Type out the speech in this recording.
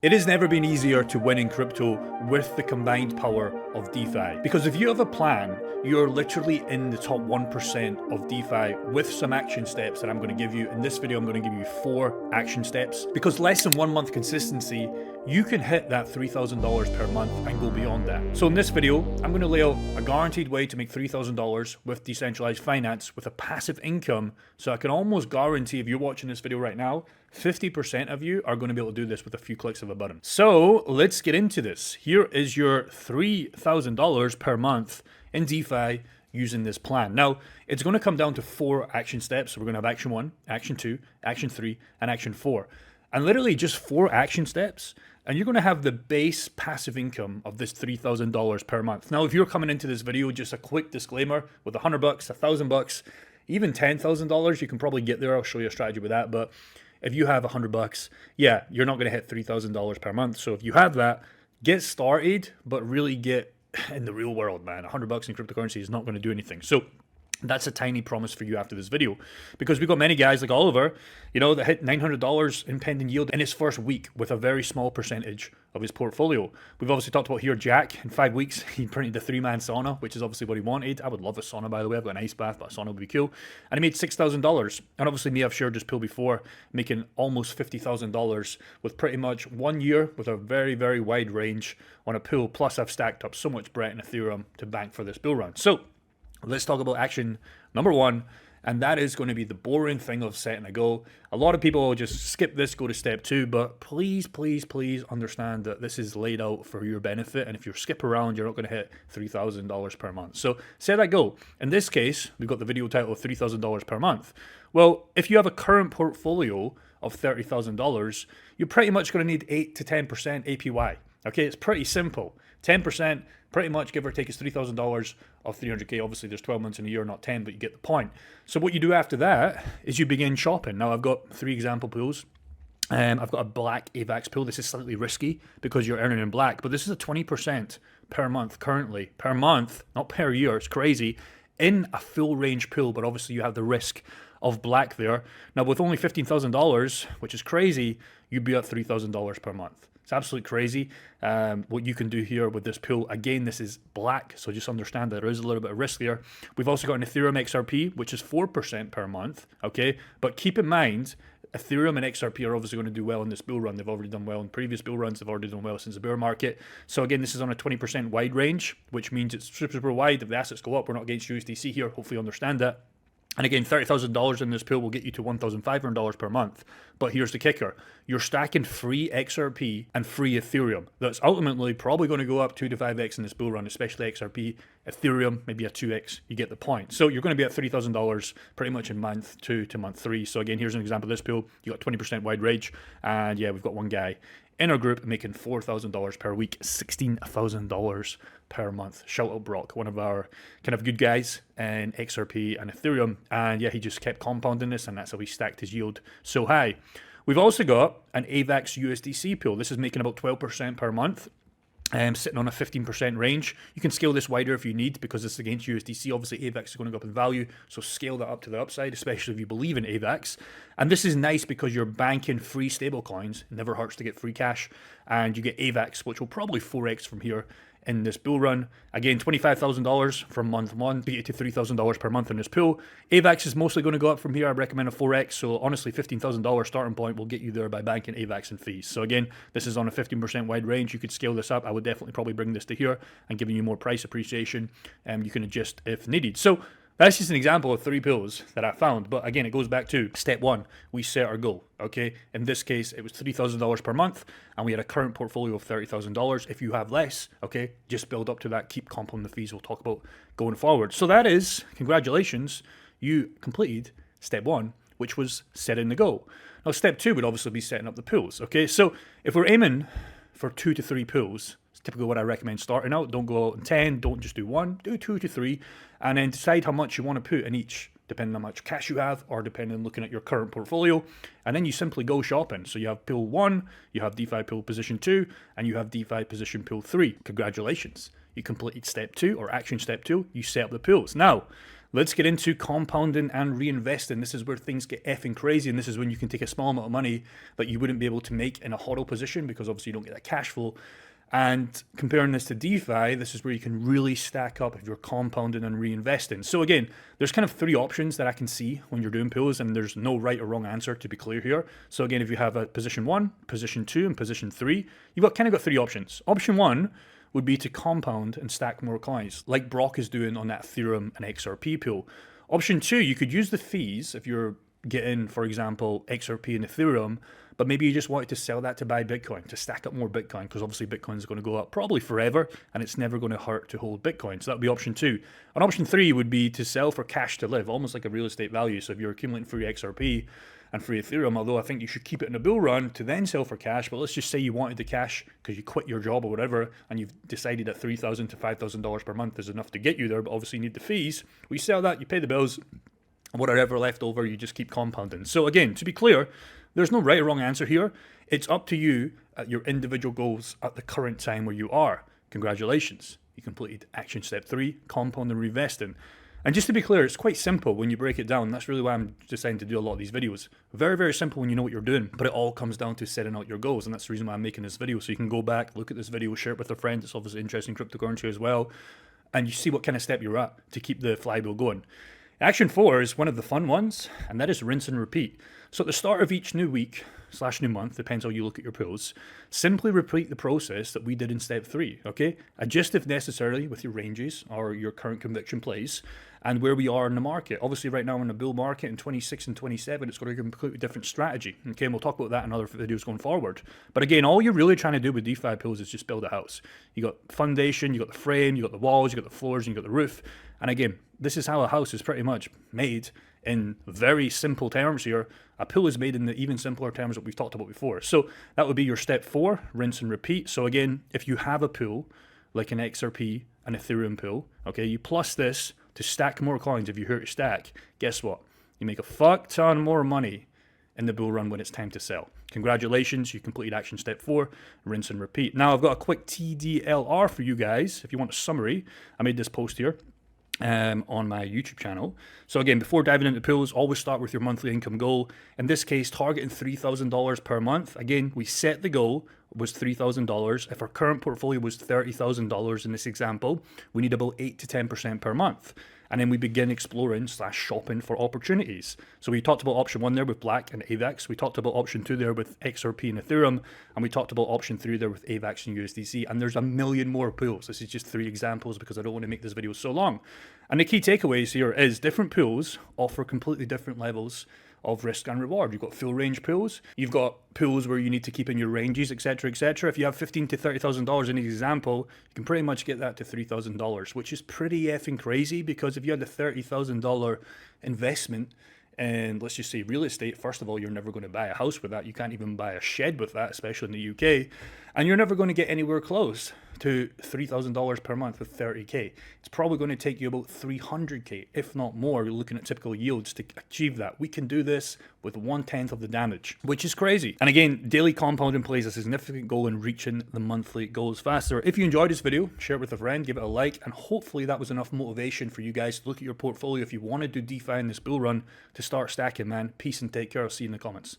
It has never been easier to win in crypto with the combined power of DeFi. Because if you have a plan, you're literally in the top 1% of DeFi with some action steps that I'm going to give you. In this video, I'm going to give you 4 action steps. Because less than 1 month consistency, you can hit that $3,000 per month and go beyond that. So in this video, I'm going to lay out a guaranteed way to make $3,000 with decentralized finance with a passive income. So I can almost guarantee, if you're watching this video right now, 50% of you are going to be able to do this with a few clicks of a button. So let's get into this. Here is your $3,000 per month in DeFi using this plan. Now, it's going to come down to 4 action steps. So we're going to have action 1, action 2, action 3, and action 4. And literally just 4 action steps, and you're going to have the base passive income of this $3,000 per month. Now, if you're coming into this video, just a quick disclaimer, with $100, $1,000, even $10,000, you can probably get there. I'll show you a strategy with that. But if you have $100, yeah, you're not going to hit $3,000 per month. So if you have that, get started, but really get in the real world, man. $100 in cryptocurrency is not going to do anything. So that's a tiny promise for you after this video, because we've got many guys like Oliver, that hit $900 in pending yield in his first week with a very small percentage of his portfolio. We've obviously talked about here Jack. In 5 weeks, he printed the 3-man sauna, which is obviously what he wanted. I would love a sauna, by the way. I've got an ice bath, but a sauna would be cool. And he made $6,000. And obviously me, I've shared this pool before, making almost $50,000 with pretty much 1 year with a very, very wide range on a pool. Plus I've stacked up so much Brett and Ethereum to bank for this bull run. So let's talk about action number 1, and that is going to be the boring thing of setting a goal. A lot of people will just skip this, go to step 2, but please, please, please understand that this is laid out for your benefit, and if you skip around, you're not going to hit $3,000 per month. So set that goal. In this case, we've got the video title of $3,000 per month. Well, if you have a current portfolio of $30,000, you're pretty much going to need 8 to 10% APY. Okay, it's pretty simple. 10%, pretty much give or take, is $3,000 of 300K. Obviously, there's 12 months in a year, not 10, but you get the point. So what you do after that is you begin shopping. Now, I've got 3 example pools. I've got a black AVAX pool. This is slightly risky because you're earning in black, but this is a 20% per month currently. Per month, not per year. It's crazy. In a full range pool, but obviously you have the risk of black there. Now, with only $15,000, which is crazy, you'd be at $3,000 per month. It's absolutely crazy what you can do here with this pool. Again, this is black, so just understand that there is a little bit of risk there. We've also got an Ethereum XRP, which is 4% per month, okay? But keep in mind, Ethereum and XRP are obviously going to do well in this bull run. They've already done well in previous bull runs. They've already done well since the bear market. So again, this is on a 20% wide range, which means it's super, super wide. If the assets go up, we're not against USDC here. Hopefully you understand that. And again, $30,000 in this pool will get you to $1,500 per month. But here's the kicker. You're stacking free XRP and free Ethereum. That's ultimately probably going to go up 2 to 5x in this bull run, especially XRP. Ethereum, maybe a 2x. You get the point. So you're going to be at $30,000 pretty much in month 2 to month 3. So again, here's an example of this pool. You got 20% wide range. And yeah, we've got one guy in our group making $4,000 per week, $16,000 per month. Shout out Brock, one of our kind of good guys in XRP and Ethereum. And yeah, he just kept compounding this, and that's how he stacked his yield so high. We've also got an AVAX USDC pool. This is making about 12% per month. Sitting on a 15% range. You can scale this wider if you need, because it's against USDC. Obviously, AVAX is going to go up in value, so scale that up to the upside, especially if you believe in AVAX. And this is nice because you're banking free stablecoins. It never hurts to get free cash. And you get AVAX, which will probably 4x from here in this bull run. Again, $25,000 from month 1, get you to $3,000 per month in this pool. AVAX is mostly going to go up from here. I recommend a 4x. So honestly, $15,000 starting point will get you there by banking AVAX and fees. So again, this is on a 15% wide range. You could scale this up. I would definitely probably bring this to here and giving you more price appreciation. You can adjust if needed. So that's just an example of 3 pools that I found. But again, it goes back to step 1. We set our goal, okay? In this case, it was $3,000 per month, and we had a current portfolio of $30,000. If you have less, okay, just build up to that. Keep compounding the fees we'll talk about going forward. So that is, congratulations, you completed step 1, which was setting the goal. Now, step 2 would obviously be setting up the pools, okay? So if we're aiming for 2 to 3 pools, it's typically what I recommend starting out. Don't go out in 10, don't just do 1, do 2 to 3, and then decide how much you want to put in each, depending on how much cash you have, or depending on looking at your current portfolio. And then you simply go shopping. So you have pool 1, you have DeFi pool position 2, and you have DeFi position pool 3. Congratulations. You completed step 2, or action step 2, you set up the pools. Now, Let's get into compounding and reinvesting. This is where things get effing crazy, and this is when you can take a small amount of money that you wouldn't be able to make in a hodl position because obviously you don't get that cash flow. And comparing this to DeFi, this is where you can really stack up if you're compounding and reinvesting. So again, there's kind of three options that I can see when you're doing pools, and there's no right or wrong answer, to be clear here. So again, if you have a position 1, position 2, and position 3, you've kind of got three options. Option 1 would be to compound and stack more coins, like Brock is doing on that Ethereum and XRP pool. Option 2, you could use the fees if you're getting, for example, XRP and Ethereum, but maybe you just wanted to sell that to buy Bitcoin, to stack up more Bitcoin, because obviously Bitcoin is going to go up probably forever, and it's never going to hurt to hold Bitcoin. So that would be option 2. And option 3 would be to sell for cash to live, almost like a real estate value. So if you're accumulating free XRP and free Ethereum, although I think you should keep it in a bull run to then sell for cash, but let's just say you wanted the cash because you quit your job or whatever, and you've decided that $3,000 to $5,000 per month is enough to get you there, but obviously you need the fees. We sell that, you pay the bills, whatever left over, you just keep compounding. So again, to be clear, there's no right or wrong answer here. It's up to you at your individual goals at the current time where you are. Congratulations, you completed action step 3, compound and reinvesting. And just to be clear, it's quite simple when you break it down. That's really why I'm deciding to do a lot of these videos. Very, very simple when you know what you're doing, but it all comes down to setting out your goals. And that's the reason why I'm making this video. So you can go back, look at this video, share it with a friend that's obviously interested in cryptocurrency as well, and you see what kind of step you're at to keep the flywheel going. Action 4 is one of the fun ones, and that is rinse and repeat. So at the start of each new week / new month, depends how you look at your pools, simply repeat the process that we did in step 3, okay? Adjust if necessary with your ranges or your current conviction plays and where we are in the market. Obviously right now we're in a bull market in 26 and 27, it's got a completely different strategy, okay? And we'll talk about that in other videos going forward. But again, all you're really trying to do with DeFi pools is just build a house. You got foundation, you got the frame, you got the walls, you got the floors, and you got the roof. And again, this is how a house is pretty much made in very simple terms here. A pool is made in the even simpler terms that we've talked about before. So that would be your step 4, rinse and repeat. So again, if you have a pool like an XRP, an Ethereum pool, okay, you plus this to stack more coins. If you hear it stack, guess what? You make a fuck ton more money in the bull run when it's time to sell. Congratulations, you completed action step 4, rinse and repeat. Now I've got a quick TDLR for you guys. If you want a summary, I made this post here on my YouTube channel. So again, before diving into pools, always start with your monthly income goal. In this case, targeting $3,000 per month. Again, we set the goal was $3,000. If our current portfolio was $30,000 in this example, we need about 8 to 10% per month. And then we begin exploring / shopping for opportunities. So we talked about option 1 there with Black and AVAX. We talked about option 2 there with XRP and Ethereum. And we talked about option 3 there with AVAX and USDC. And there's a million more pools. This is just 3 examples because I don't want to make this video so long. And the key takeaways here is different pools offer completely different levels of risk and reward. You've got full range pools, you've got pools where you need to keep in your ranges, etc., etc. If you have $15,000 to $30,000 in the example, you can pretty much get that to $3,000, which is pretty effing crazy, because if you had a $30,000 investment and let's just say real estate, first of all, you're never going to buy a house with that. You can't even buy a shed with that, especially in the UK. And you're never going to get anywhere close to $3,000 per month with 30K. It's probably going to take you about 300K, if not more. You're looking at typical yields to achieve that. We can do this with 1/10 of the damage, which is crazy. And again, daily compounding plays a significant goal in reaching the monthly goals faster. If you enjoyed this video, share it with a friend, give it a like, and hopefully that was enough motivation for you guys to look at your portfolio if you want to do DeFi in this bull run to start stacking, man. Peace and take care. I'll see you in the comments.